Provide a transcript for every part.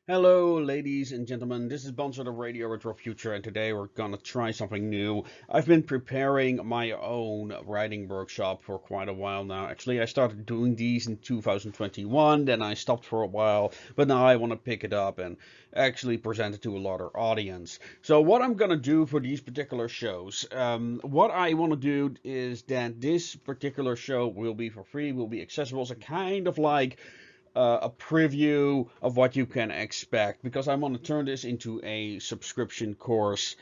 Hello, ladies and gentlemen. This is Bonzo the Radio Retro Future, and today we're gonna try something new. I've been preparing my own writing workshop for quite a while now. Actually, I started doing these in 2021, then I stopped for a while, but now I want to pick it up and actually present it to a larger audience. So, what I'm gonna do for these particular shows, what I want to do is that this particular show will be for free, will be accessible, so kind of like a preview of what you can expect because I want to turn this into a subscription course,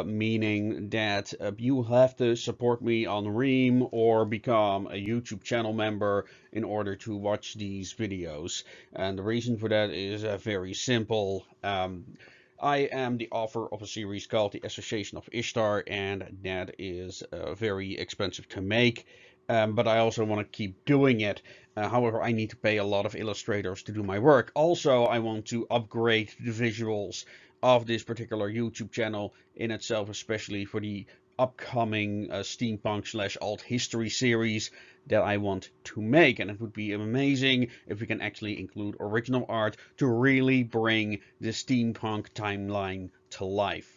meaning that you have to support me on REAM or become a YouTube channel member in order to watch these videos. And the reason for that is very simple. I am the author of a series called The Association of Ishtar, and that is very expensive to make. But I also want to keep doing it. However, I need to pay a lot of illustrators to do my work. Also, I want to upgrade the visuals of this particular YouTube channel in itself, especially for the upcoming steampunk slash alt history series that I want to make. And it would be amazing if we can actually include original art to really bring the steampunk timeline to life.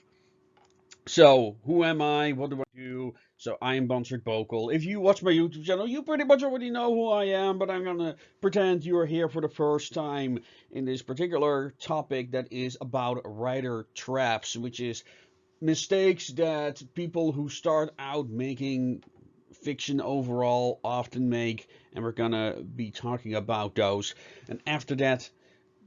So, who am I? What do I do? So, I am Bonsard Bokel. If you watch my YouTube channel, you pretty much already know who I am, but I'm gonna pretend you are here for the first time in this particular topic that is about writer traps, which is mistakes that people who start out making fiction overall often make, and we're gonna be talking about those. And after that,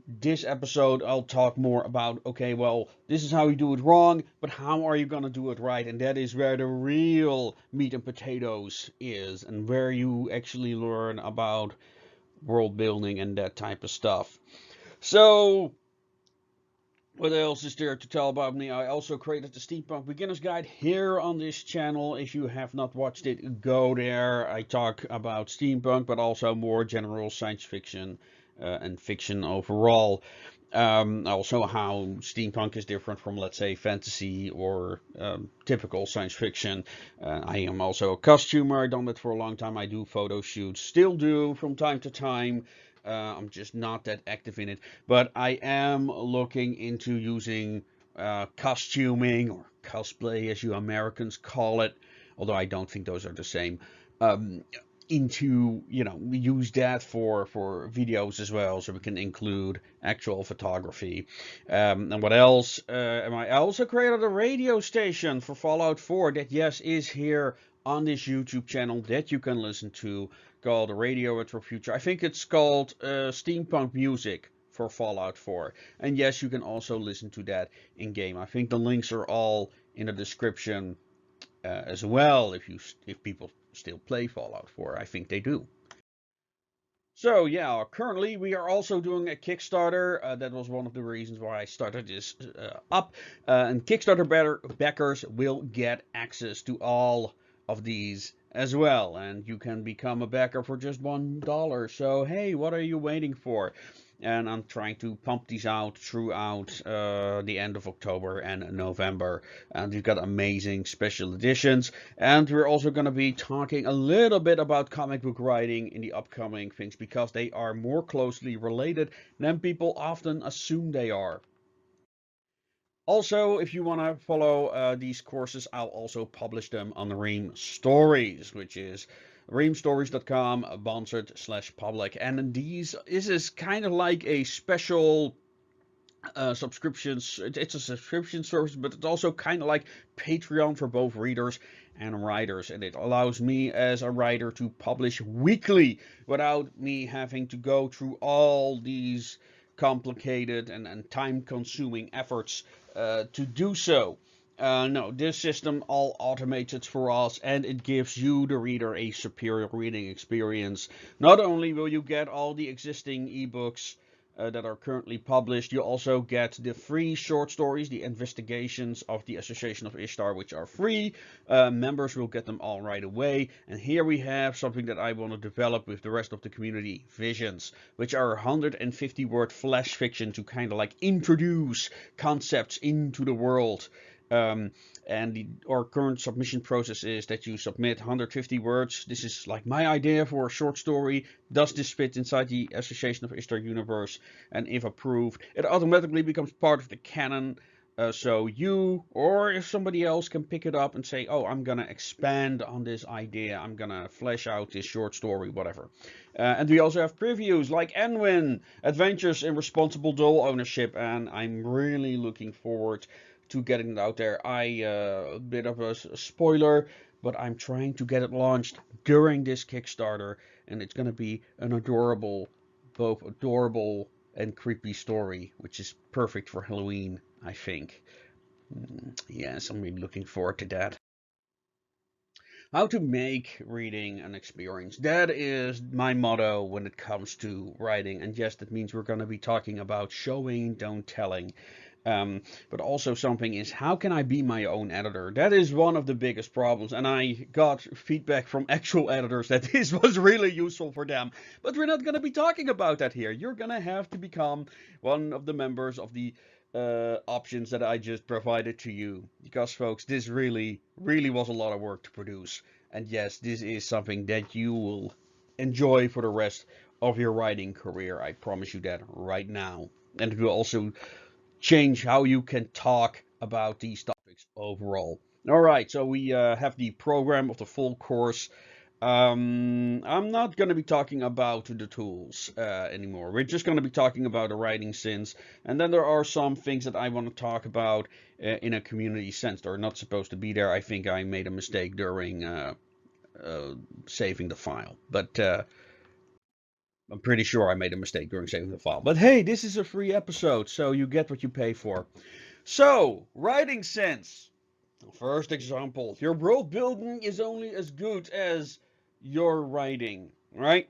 this episode I'll talk more about, okay, well, this is how you do it wrong, but how are you going to do it right? And that is where the real meat and potatoes is, and where you actually learn about world building and that type of stuff. So, what else is there to tell about me? I also created the Steampunk Beginner's Guide here on this channel. If you have not watched it, go there. I talk about steampunk, but also more general science fiction and fiction overall. Also, how steampunk is different from, let's say, fantasy or typical science fiction. I am also a costumer. I've done that for a long time. I do photo shoots, still do from time to time. I'm just not that active in it, but I am looking into using costuming or cosplay, as you Americans call it, although I don't think those are the same. Um, into use that for videos as well, so we can include actual photography. And what else am I also created a radio station for Fallout 4 that, yes, is here on this YouTube channel that you can listen to, called Radio Retro Future. I think it's called Steampunk Music for Fallout 4. And yes, you can also listen to that in game. I think the links are all in the description as well, if people still play Fallout 4. I think they do. So yeah, currently we are also doing a Kickstarter. That was one of the reasons why I started this up. And Kickstarter backers will get access to all of these as well. And you can become a backer for just $1. So hey, what are you waiting for? And I'm trying to pump these out throughout the end of October and November. And we've got amazing special editions. And we're also going to be talking a little bit about comic book writing in the upcoming things because they are more closely related than people often assume they are. Also, if you want to follow these courses, I'll also publish them on REAM Stories, which is reamstories.com, sponsored/public. And this is kind of like a special subscriptions. It's a subscription service, but it's also kind of like Patreon for both readers and writers. And it allows me as a writer to publish weekly without me having to go through all these complicated and time consuming efforts to do so. No, this system all automates it for us, and it gives you, the reader, a superior reading experience. Not only will you get all the existing ebooks that are currently published, you also get the free short stories, the investigations of the Association of Ishtar, which are free. Members will get them all right away. And here we have something that I want to develop with the rest of the community, Visions, which are 150 word flash fiction to kind of like introduce concepts into the world. And our current submission process is that you submit 150 words. This is like my idea for a short story. Does this fit inside the Association of Ishtar universe? And if approved, it automatically becomes part of the canon. So you or if somebody else can pick it up and say, oh, I'm gonna expand on this idea. I'm gonna flesh out this short story, whatever. And we also have previews like Enwin, Adventures in Responsible Doll Ownership, and I'm really looking forward to getting it out there. A bit of a spoiler, but I'm trying to get it launched during this Kickstarter, and it's gonna be an both adorable and creepy story, which is perfect for Halloween, I think. Yes, I'm really looking forward to that. How to make reading an experience. That is my motto when it comes to writing. And yes, that means we're going to be talking about showing, don't telling. But also something is, how can I be my own editor? That is one of the biggest problems. And I got feedback from actual editors that this was really useful for them. But we're not going to be talking about that here. You're going to have to become one of the members of the options that I just provided to you. Because, folks, this really, really was a lot of work to produce. And yes, this is something that you will enjoy for the rest of your writing career. I promise you that right now. And it will also change how you can talk about these topics overall. All right, so we have the program of the full course. I'm not going to be talking about the tools anymore. We're just going to be talking about the writing sins. And then there are some things that I want to talk about in a community sense. They're not supposed to be there. I think I made a mistake during saving the file. But I'm pretty sure I made a mistake during saving the file. But hey, this is a free episode, so you get what you pay for. So, writing sense. First example, your world building is only as good as your writing, right?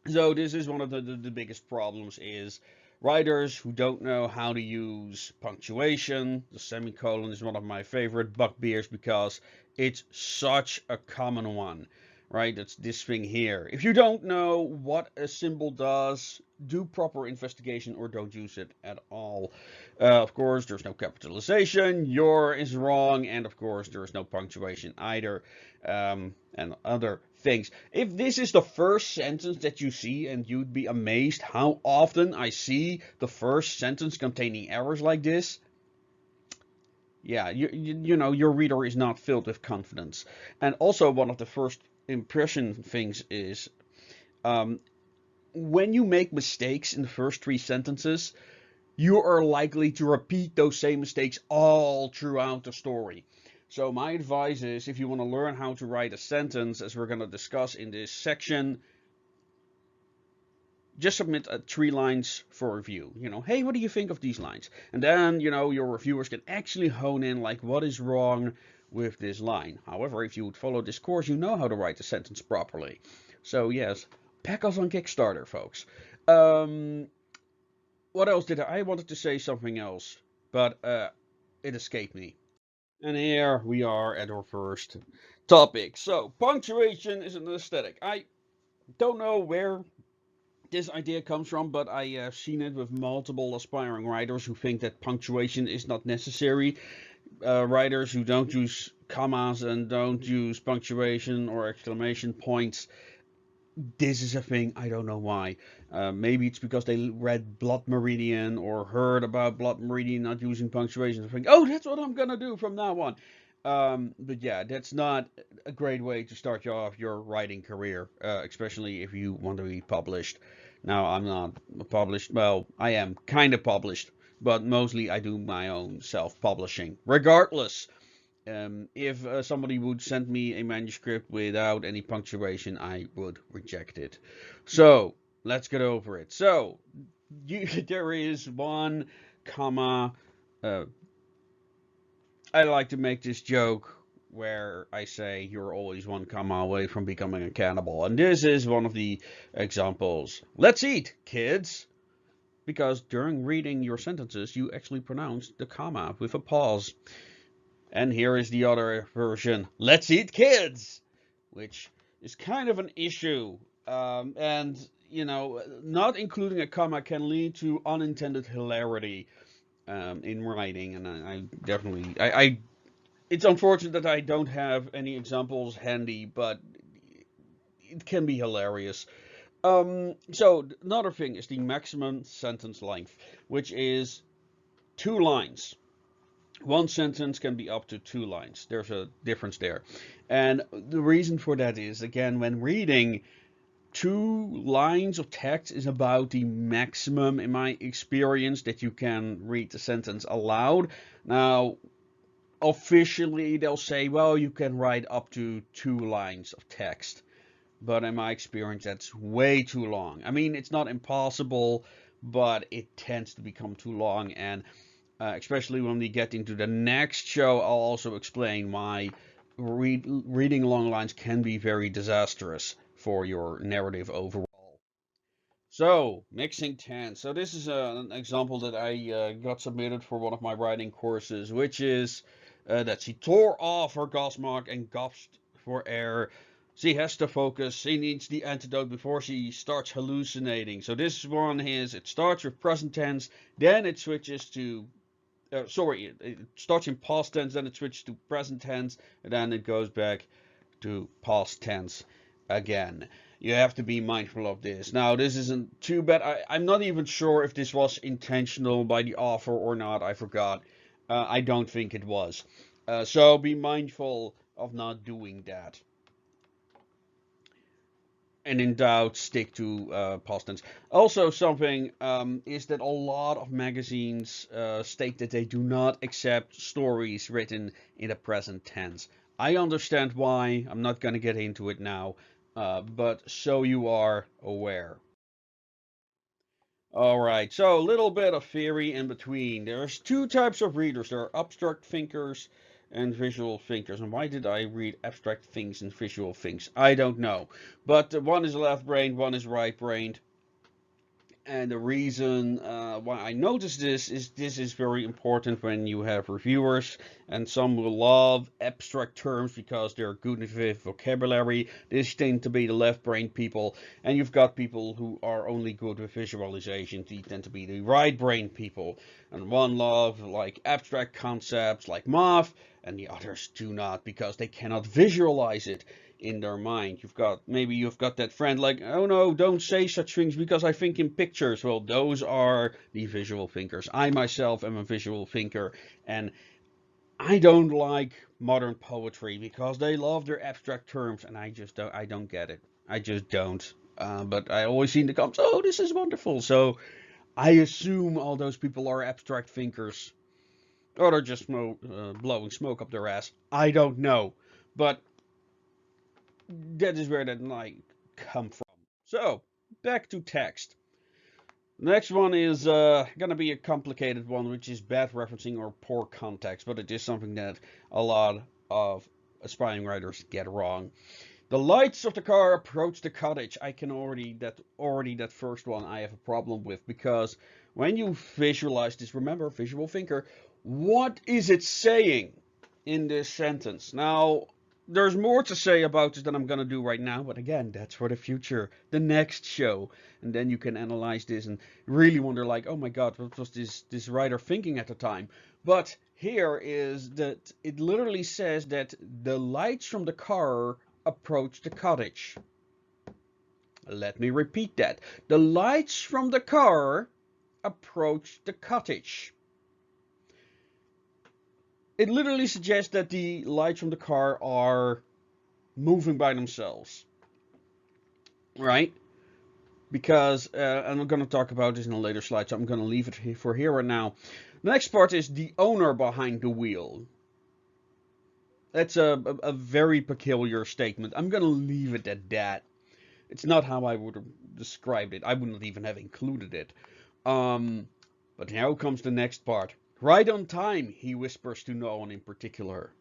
So this is one of the biggest problems is writers who don't know how to use punctuation. The semicolon is one of my favorite bugbears because it's such a common one, right? It's this thing here. If you don't know what a symbol does, do proper investigation or don't use it at all. Of course, there's no capitalization. Your is wrong, and of course, there's no punctuation either, and other things. If this is the first sentence that you see, and you'd be amazed how often I see the first sentence containing errors like this. Yeah, you know, your reader is not filled with confidence. And also, one of the first impression things is when you make mistakes in the first three sentences, you are likely to repeat those same mistakes all throughout the story. So my advice is, if you want to learn how to write a sentence, as we're going to discuss in this section, just submit 3 lines for review. You know, hey, what do you think of these lines? And then, you know, your reviewers can actually hone in, like, what is wrong with this line. However, if you would follow this course, you know how to write a sentence properly. So yes, back us on Kickstarter, folks. What else did I wanted to say something else, but it escaped me. And here we are at our first topic. So, punctuation is an aesthetic. I don't know where this idea comes from, but I have seen it with multiple aspiring writers who think that punctuation is not necessary. Writers who don't use commas and don't use punctuation or exclamation points. This is a thing, I don't know why. Maybe it's because they read Blood Meridian or heard about Blood Meridian not using punctuation and think, oh, that's what I'm gonna do from now on. But yeah, that's not a great way to start off your writing career, especially if you want to be published. Now, I'm not published, well, I am kind of published, but mostly I do my own self-publishing. Regardless, if somebody would send me a manuscript without any punctuation, I would reject it. So, let's get over it. So, there is one comma. I like to make this joke where I say you're always one comma away from becoming a cannibal. And this is one of the examples. Let's eat, kids! Because during reading your sentences, you actually pronounce the comma with a pause. And here is the other version. Let's eat, kids! Which is kind of an issue. And, you know, not including a comma can lead to unintended hilarity. in writing, and I definitely I it's unfortunate that I don't have any examples handy, but it can be hilarious. So another thing is the maximum sentence length, which is 2 lines. One sentence can be up to 2 lines. There's a difference there. And the reason for that is, again, when reading, 2 lines of text is about the maximum, in my experience, that you can read the sentence aloud. Now, officially, they'll say, well, you can write up to 2 lines of text. But in my experience, that's way too long. I mean, it's not impossible, but it tends to become too long. And especially when we get into the next show, I'll also explain why reading long lines can be very disastrous for your narrative overall. So, mixing tense. So this is an example that I got submitted for one of my writing courses, which is that she tore off her gauze and gasped for air. She has to focus. She needs the antidote before she starts hallucinating. So this one is, it starts with present tense, then it switches to it starts in past tense, then it switches to present tense, and then it goes back to past tense again. You have to be mindful of this. Now, this isn't too bad. I'm not even sure if this was intentional by the author or not. I forgot. I don't think it was. So be mindful of not doing that. And in doubt, stick to past tense. Also, something is that a lot of magazines state that they do not accept stories written in the present tense. I understand why. I'm not going to get into it now, but so you are aware. All right, so a little bit of theory in between. There's 2 types of readers. There are abstract thinkers and visual thinkers. And why did I read abstract things and visual things? I don't know. But one is left-brained, one is right-brained. And the reason why I noticed this is very important when you have reviewers, and some will love abstract terms because they're good with vocabulary. This tend to be the left-brained people, and you've got people who are only good with visualization. These tend to be the right-brained people, and one love like abstract concepts like math, and the others do not because they cannot visualize it in their mind. You've got that friend like, oh no, don't say such things because I think in pictures. Well, those are the visual thinkers. I myself am a visual thinker, and I don't like modern poetry because they love their abstract terms, and I don't get it. I just don't. But I always see in the comments, oh, this is wonderful. So I assume all those people are abstract thinkers, or they're just blowing smoke up their ass. I don't know, but that is where that might come from. So, back to text. Next one is going to be a complicated one, which is bad referencing or poor context, but it is something that a lot of aspiring writers get wrong. The lights of the car approach the cottage. I can already that first one I have a problem with, because when you visualize this, remember, visual thinker, what is it saying in this sentence? Now, there's more to say about this than I'm going to do right now, but again, that's for the future, the next show. And then you can analyze this and really wonder, like, oh my god, what was this writer thinking at the time? But here is that it literally says that the lights from the car approach the cottage. Let me repeat that. The lights from the car approach the cottage. It literally suggests that the lights from the car are moving by themselves, right? Because, and I'm going to talk about this in a later slide, so I'm going to leave it for here and now. The next part is the owner behind the wheel. That's a very peculiar statement. I'm going to leave it at that. It's not how I would have described it. I wouldn't even have included it. But now comes the next part. Right on time, he whispers to no one in particular.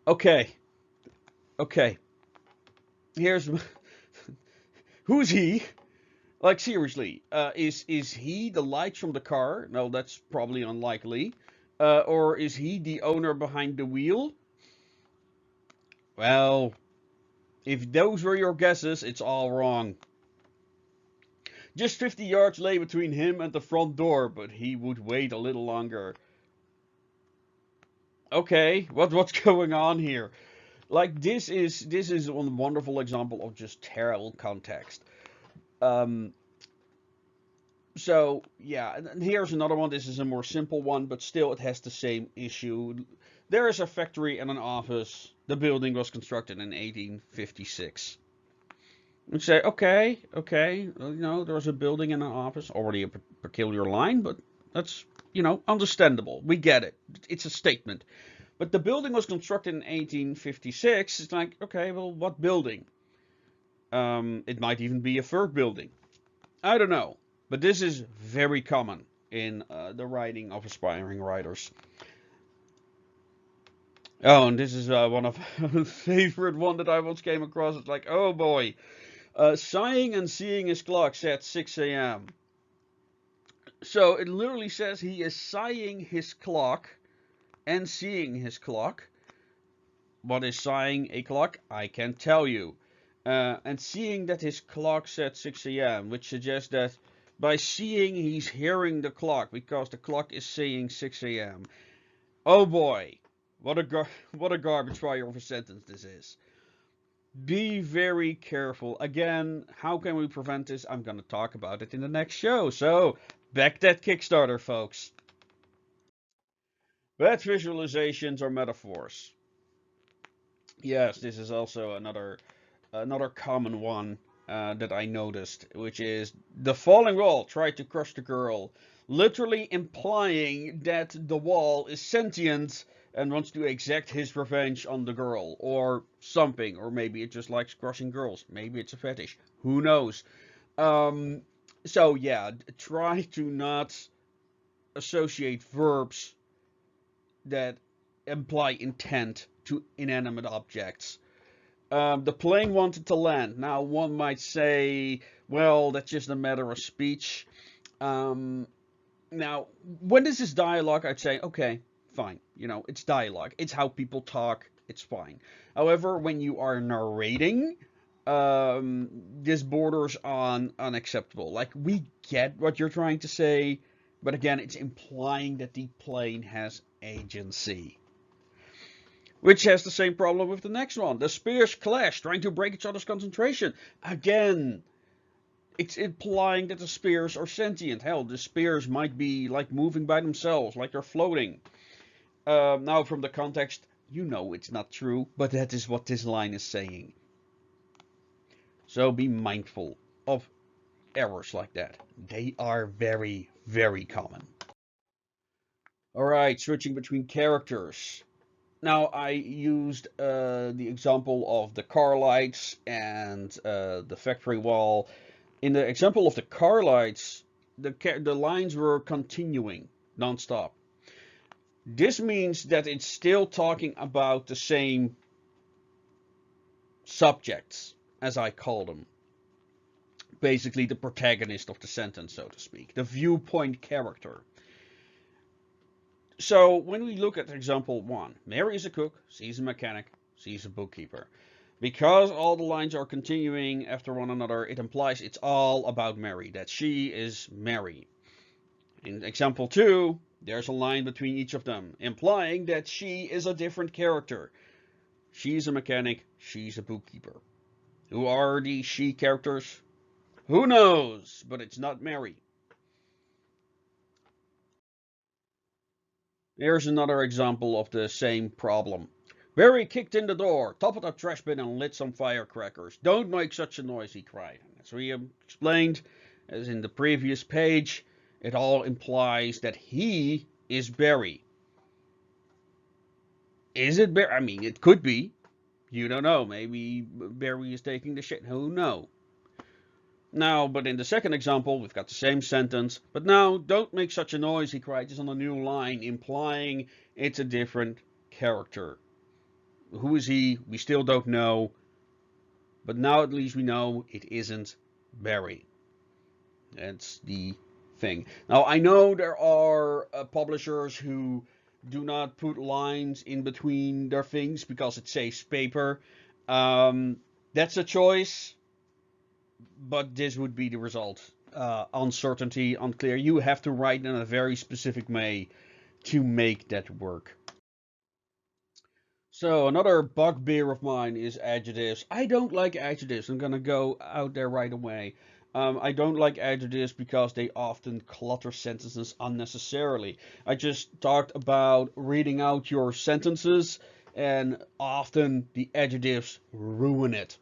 Okay. Here's who's he? Like, seriously, is he the lights from the car? No, that's probably unlikely. Or is he the owner behind the wheel? Well, if those were your guesses, it's all wrong. Just 50 yards lay between him and the front door, but he would wait a little longer. Okay, what's going on here? Like this is a wonderful example of just terrible context. Um, so yeah, and here's another one. This is a more simple one, but still it has the same issue. There is a factory and an office. The building was constructed in 1856. You say, okay, there's a building and an office. Already a peculiar line, but that's, understandable. We get it. It's a statement. But the building was constructed in 1856. It's like, okay, well, what building? It might even be a third building. I don't know. But this is very common in the writing of aspiring writers. Oh, and this is one of my favorite one that I once came across. It's like, oh boy. Sighing and seeing his clock said 6 a.m. So it literally says he is sighing his clock and seeing his clock. What is sighing a clock? I can't tell you. And seeing that his clock said 6 a.m., which suggests that by seeing he's hearing the clock because the clock is saying 6 a.m. Oh boy, what a garbage fire of a sentence this is. Be very careful. Again, how can we prevent this? I'm going to talk about it in the next show. So, back that Kickstarter, folks. Bad visualizations or metaphors. Yes, this is also another common one that I noticed, which is the falling wall tried to crush the girl, literally implying that the wall is sentient and wants to exact his revenge on the girl, or something, or maybe it just likes crushing girls. Maybe it's a fetish. Who knows? So yeah, try to not associate verbs that imply intent to inanimate objects. The plane wanted to land. Now, one might say, well, that's just a matter of speech. Now, when this is dialogue, I'd say, okay, fine. It's dialogue. It's how people talk. It's fine. However, when you are narrating, this borders on unacceptable. Like, we get what you're trying to say, but again, it's implying that the plane has agency. Which has the same problem with the next one. The spears clash, trying to break each other's concentration. Again, it's implying that the spears are sentient. Hell, the spears might be like moving by themselves, like they're floating. Now, from the context, it's not true, but that is what this line is saying. So be mindful of errors like that. They are very, very common. Alright, switching between characters. Now, I used the example of the car lights and the factory wall. In the example of the car lights, the lines were continuing non-stop. This means that it's still talking about the same subjects, as I call them. Basically, the protagonist of the sentence, so to speak. The viewpoint character. So when we look at example 1, Mary is a cook, she's a mechanic, she's a bookkeeper. Because all the lines are continuing after one another, it implies it's all about Mary, that she is Mary. In example 2, there's a line between each of them, implying that she is a different character. She's a mechanic, she's a bookkeeper. Who are the she characters? Who knows? But it's not Mary. Here's another example of the same problem. Barry kicked in the door, toppled a trash bin, and lit some firecrackers. Don't make such a noise, he cried. As we explained, as in the previous page, it all implies that he is Barry. Is it Barry? I mean, it could be. You don't know. Maybe Barry is taking the shit. Who knows? Now, but in the second example, we've got the same sentence. But now, don't make such a noise, he cried, just on a new line, implying it's a different character. Who is he? We still don't know. But now at least we know it isn't Barry. That's the thing. Now, I know there are publishers who do not put lines in between their things because it saves paper. That's a choice. But this would be the result. uncertainty, unclear. You have to write in a very specific way to make that work. So another bugbear of mine is adjectives. I don't like adjectives. I'm gonna go out there right away. I don't like adjectives because they often clutter sentences unnecessarily. I just talked about reading out your sentences, and often the adjectives ruin it.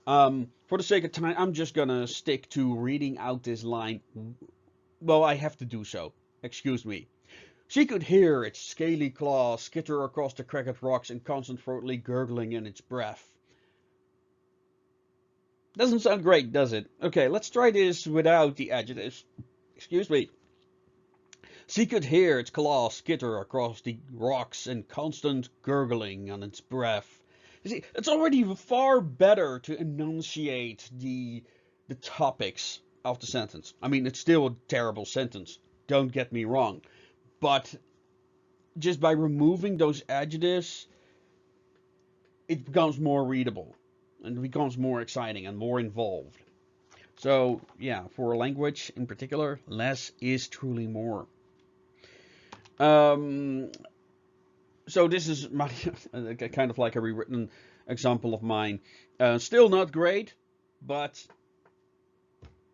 For the sake of time, I'm just gonna stick to reading out this line. Well, I have to do so. Excuse me. She could hear its scaly claws skitter across the cracked rocks and constantly gurgling in its breath. Doesn't sound great, does it? Okay, let's try this without the adjectives. Excuse me. She could hear its claws skitter across the rocks and constant gurgling on its breath. You see, it's already far better to enunciate the topics of the sentence. I mean, it's still a terrible sentence. Don't get me wrong. But just by removing those adjectives, it becomes more readable and it becomes more exciting and more involved. So yeah, for a language in particular, less is truly more. So this is my kind of like a rewritten example of mine. Still not great, but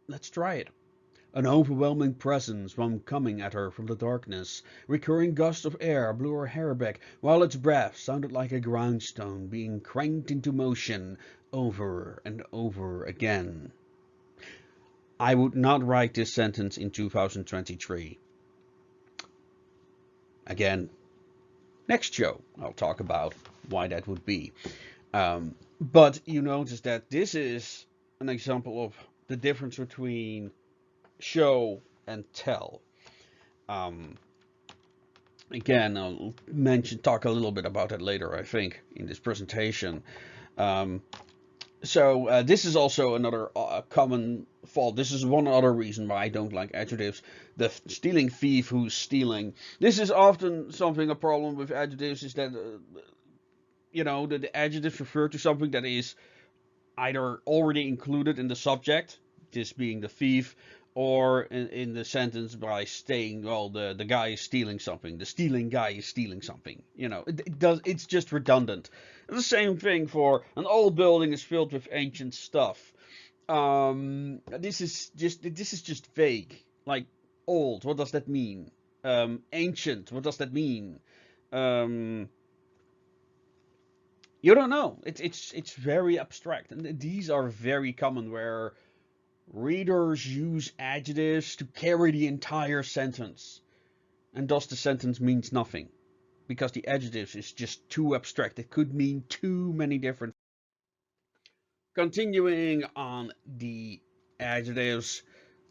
let's try it. An overwhelming presence from coming at her from the darkness. Recurring gusts of air blew her hair back, while its breath sounded like a grindstone being cranked into motion over and over again. I would not write this sentence in 2023. Again, next show I'll talk about why that would be. But you notice that this is an example of the difference between show and tell. Again, I'll talk a little bit about it later, I think, in this presentation. So this is also another common fault. This is one other reason why I don't like adjectives. The stealing thief who's stealing. This is often a problem with adjectives is that, the adjectives refer to something that is either already included in the subject, this being the thief, or in the sentence by saying, well, the guy is stealing something. The stealing guy is stealing something. It's just redundant. The same thing for an old building is filled with ancient stuff. This is just vague. Like, old, what does that mean? Ancient, what does that mean? You don't know. It's very abstract, and these are very common where readers use adjectives to carry the entire sentence, and thus the sentence means nothing because the adjectives is just too abstract. It could mean too many different. Continuing on the adjectives,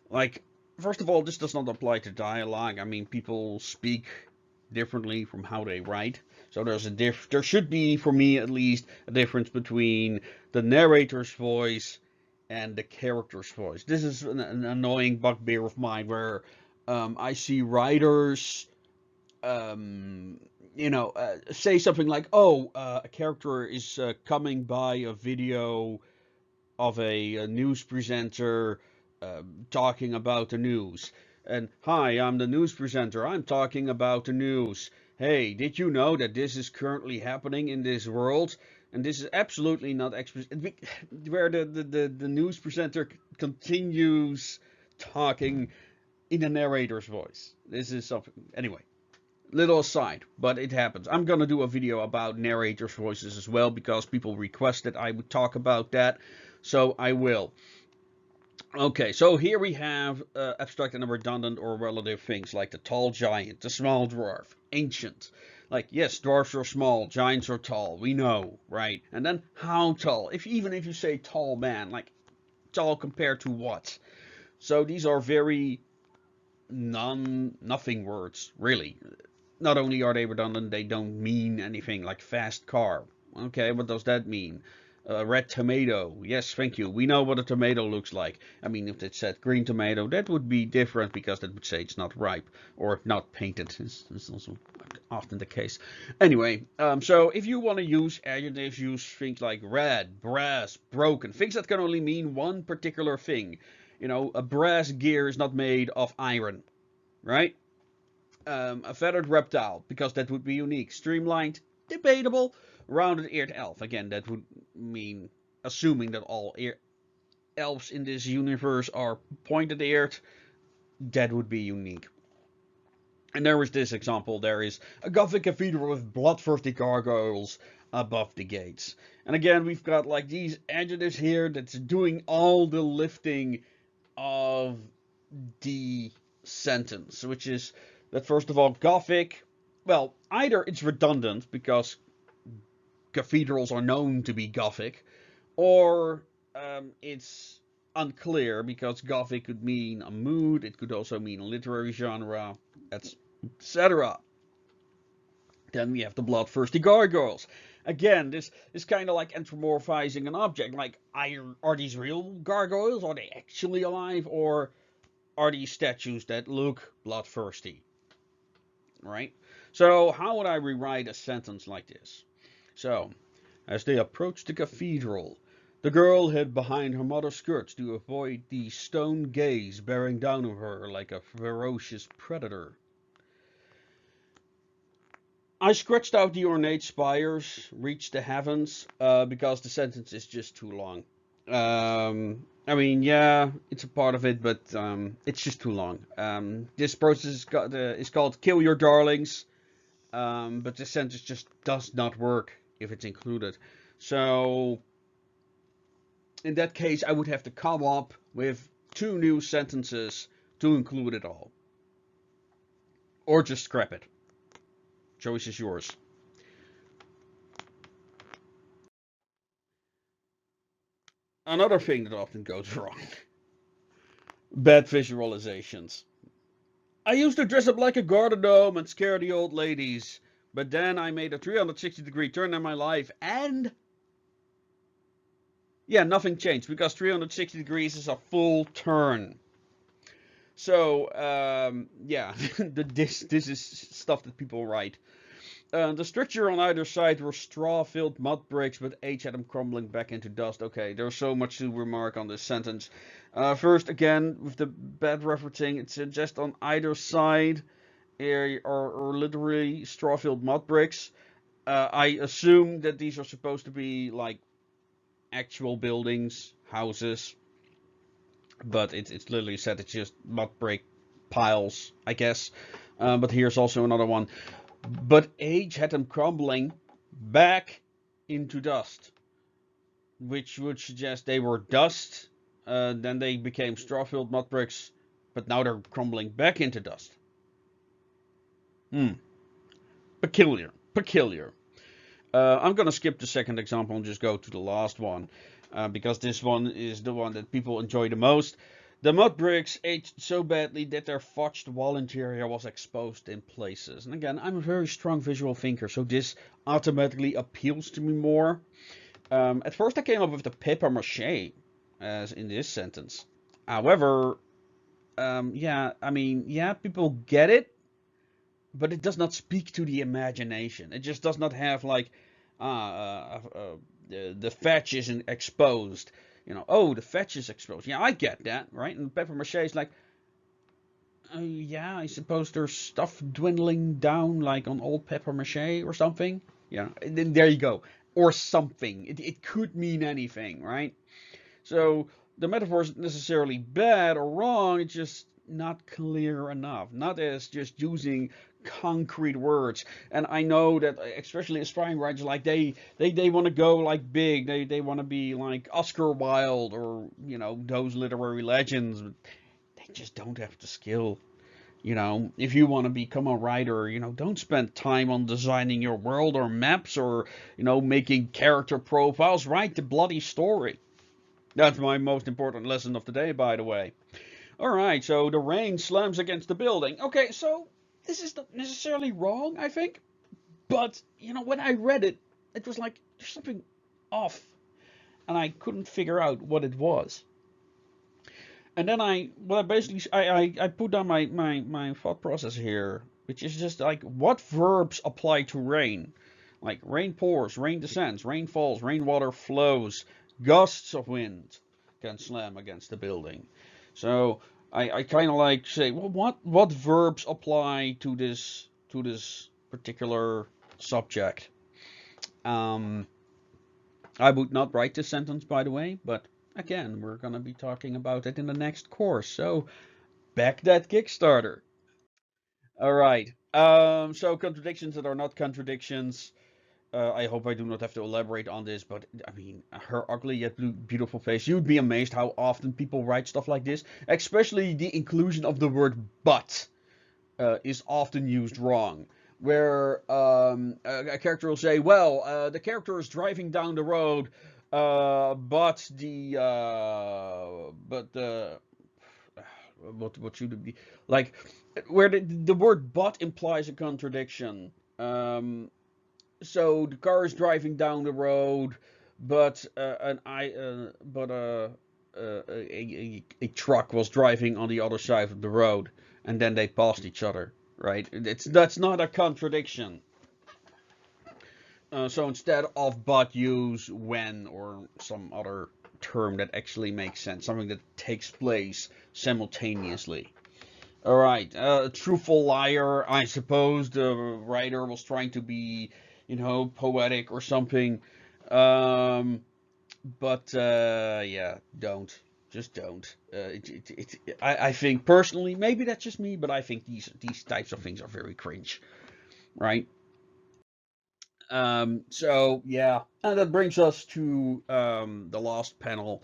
like, first of all, this does not apply to dialogue. I mean, people speak differently from how they write, so there should be, for me at least, a difference between the narrator's voice and the character's voice. This is an annoying bugbear of mine where I see writers, say something like, "Oh, a character is coming by a video of a news presenter talking about the news." And, "Hi, I'm the news presenter. I'm talking about the news. Hey, did you know that this is currently happening in this world?" And this is absolutely not where the news presenter continues talking in the narrator's voice. This is something. Anyway, little aside, but it happens. I'm gonna do a video about narrators' voices as well because people requested I would talk about that, so I will. Okay, so here we have abstract and redundant or relative things like the tall giant, the small dwarf, ancient. Like, yes, dwarfs are small, giants are tall, we know, right? And then how tall? Even if you say tall man, like, tall compared to what? So these are very nothing words, really. Not only are they redundant, they don't mean anything, like fast car. Okay, what does that mean? Red tomato. Yes, thank you. We know what a tomato looks like. I mean, if it said green tomato, that would be different because that would say it's not ripe or not painted. It's also often the case. Anyway, so if you want to use adjectives, use things like red, brass, broken. Things that can only mean one particular thing. You know, a brass gear is not made of iron, right? A feathered reptile, because that would be unique. Streamlined, debatable. Rounded-eared elf, again, that would mean assuming that all elves in this universe are pointed-eared. That would be unique. And there is this example. There is a Gothic cathedral with bloodthirsty gargoyles above the gates. And again, we've got like these adjectives here that's doing all the lifting of the sentence, which is that first of all, Gothic, well, either it's redundant because cathedrals are known to be Gothic, or it's unclear because Gothic could mean a mood, it could also mean a literary genre, etc. Then we have the bloodthirsty gargoyles. Again, this is kind of like anthropomorphizing an object. Like, are these real gargoyles? Are they actually alive? Or are these statues that look bloodthirsty? Right? So, how would I rewrite a sentence like this? So, as they approached the cathedral, the girl hid behind her mother's skirts to avoid the stone gaze bearing down on her like a ferocious predator. I scratched out the ornate spires, reached the heavens, because the sentence is just too long. I mean, yeah, it's a part of it, but it's just too long. This process is called Kill Your Darlings, but the sentence just does not work if it's included. So, in that case, I would have to come up with 2 new sentences to include it all. Or just scrap it. Choice is yours. Another thing that often goes wrong. Bad visualizations. I used to dress up like a garden gnome and scare the old ladies, but then I made a 360-degree turn in my life and... yeah, nothing changed because 360 degrees is a full turn. So, yeah, this is stuff that people write. The structure on either side were straw-filled mud bricks, but age had them crumbling back into dust. Okay, there's so much to remark on this sentence. First, again, with the bad referencing, it suggests on either side are literally straw-filled mud bricks. I assume that these are supposed to be like actual buildings, houses, but it's literally said it's just mud brick piles, I guess. But here's also another one. But age had them crumbling back into dust, which would suggest they were dust, then they became straw-filled mud bricks, but now they're crumbling back into dust. Peculiar. I'm going to skip the second example and just go to the last one, because this one is the one that people enjoy the most. The mud bricks aged so badly that their fudged wall interior was exposed in places. And again, I'm a very strong visual thinker, so this automatically appeals to me more. At first I came up with the papier-mâché, as in this sentence. However, yeah, I mean, yeah, people get it, but it does not speak to the imagination. It just does not have like, the fetch isn't exposed. You know, oh, the fetch is exposed. Yeah, I get that, right? And papier-mâché is like, oh, yeah, I suppose there's stuff dwindling down, like on old papier-mâché or something. Yeah, and then there you go. Or something. It could mean anything, right? So the metaphor isn't necessarily bad or wrong. It's just not clear enough. Not as just using concrete words. And I know that especially aspiring writers, like they want to go like big. They want to be like Oscar Wilde or, you know, those literary legends. They just don't have the skill. You know, if you want to become a writer, you know, don't spend time on designing your world or maps or, you know, making character profiles. Write the bloody story. That's my most important lesson of the day, by the way. Alright, so the rain slams against the building. Okay, so this is not necessarily wrong, I think. But, you know, when I read it, it was like, there's something off. And I couldn't figure out what it was. And then I put down my thought process here, which is just like, what verbs apply to rain? Like, rain pours, rain descends, rain falls, rainwater flows, gusts of wind can slam against the building. So I kind of like say, well, what verbs apply to this particular subject? Um, I would not write this sentence, by the way, but again, we're gonna be talking about it in the next course. So back that Kickstarter. All right. So contradictions that are not contradictions. I hope I do not have to elaborate on this, but I mean, her ugly yet beautiful face. You'd be amazed how often people write stuff like this, especially the inclusion of the word but is often used wrong. Where a character will say, well, the character is driving down the road, but the what should it be like where the word but implies a contradiction. So the car is driving down the road, but a truck was driving on the other side of the road, and then they passed each other. Right? That's not a contradiction. So instead of but, use when or some other term that actually makes sense, something that takes place simultaneously. All right, truthful liar. I suppose the writer was trying to be, poetic or something. Um, but yeah, don't. Just don't. I think personally, maybe that's just me, but I think these types of things are very cringe, right? So yeah, and that brings us to the last panel,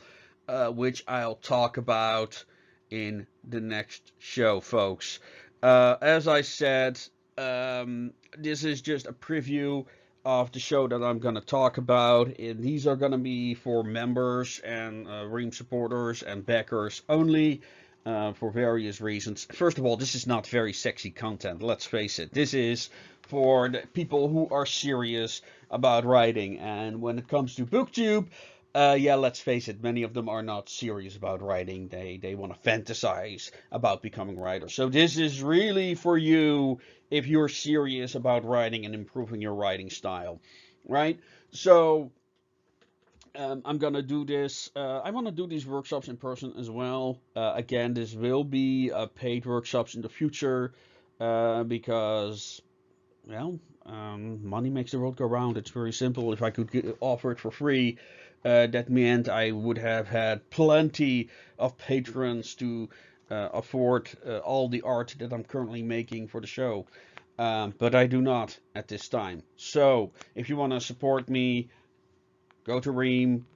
which I'll talk about in the next show, folks. As I said, this is just a preview of the show that I'm going to talk about. And these are going to be for members and REAM supporters and backers only. For various reasons. First of all, this is not very sexy content, let's face it. This is for the people who are serious about writing. And when it comes to BookTube, yeah, let's face it, many of them are not serious about writing. They want to fantasize about becoming writers. So this is really for you if you're serious about writing and improving your writing style, right? So I'm gonna do this. I want to do these workshops in person as well. Again, this will be paid workshops in the future because, well, money makes the world go round. It's very simple. If I could offer it for free, that meant I would have had plenty of patrons to afford all the art that I'm currently making for the show. But I do not at this time. So if you want to support me, go to REAM,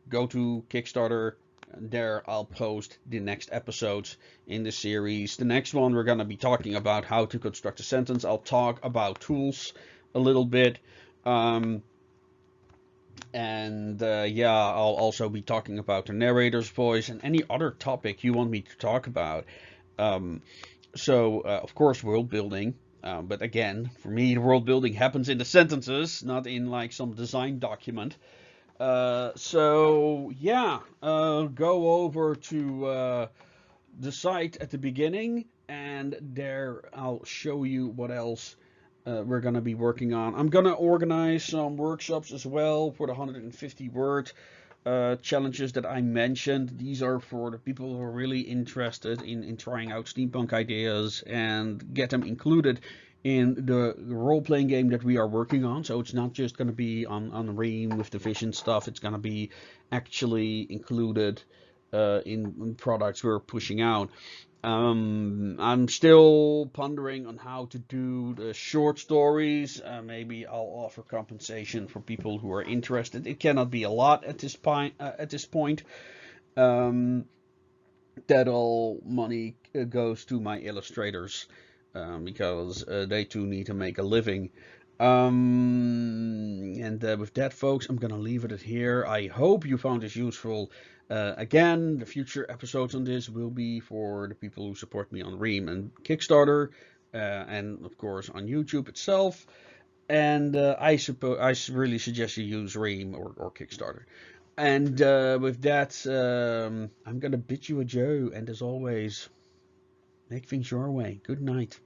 go to Kickstarter. There I'll post the next episodes in the series. The next one we're going to be talking about how to construct a sentence. I'll talk about tools a little bit. And yeah, I'll also be talking about the narrator's voice and any other topic you want me to talk about. So of course, world building. But again, for me, the world building happens in the sentences, not in like some design document. So yeah, go over to the site at the beginning, and there I'll show you what else we're gonna be working on. I'm gonna organize some workshops as well for the 150 word challenges that I mentioned. These are for the people who are really interested in trying out steampunk ideas and get them included in the role-playing game that we are working on. So it's not just going to be on REAM with the vision stuff. It's going to be actually included in products we're pushing out. I'm still pondering on how to do the short stories. Maybe I'll offer compensation for people who are interested. It cannot be a lot at this point. Um, that all money goes to my illustrators because they too need to make a living. And with that, folks, I'm going to leave it at here. I hope you found this useful. Again, the future episodes on this will be for the people who support me on REAM and Kickstarter, and of course on YouTube itself. And I really suggest you use REAM or Kickstarter. And with that, I'm going to bid you adieu. And as always, make things your way. Good night.